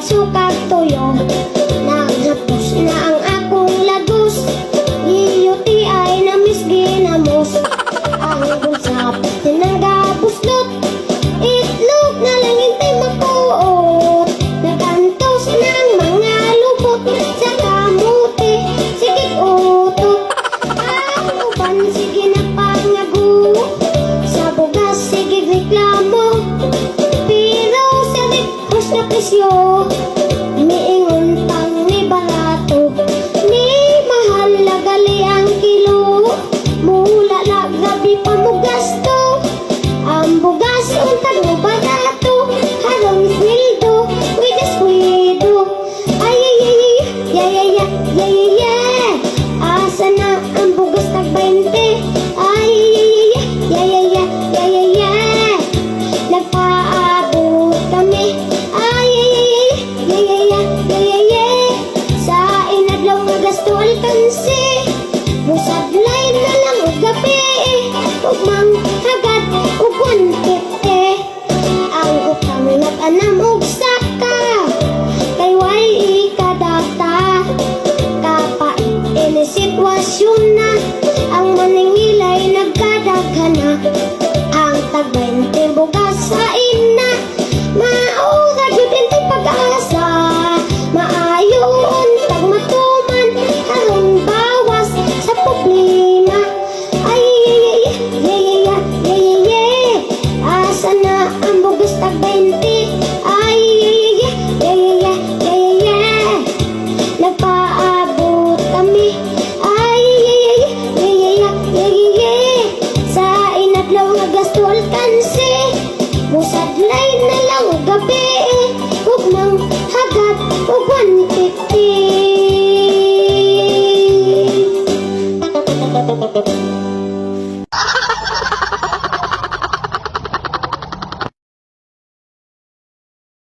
sukag tuyo. Naghapos na ang akong lagos, UTI na mis ginamos. Ang bulsap tinanggabuslot, itlog na lang hintay mapuot. Nagantos ng mga lubot sa kamuti, sige utot. Ang uban sige na pangagu, sa bugas sige reklamo, pero sa ripos na presyo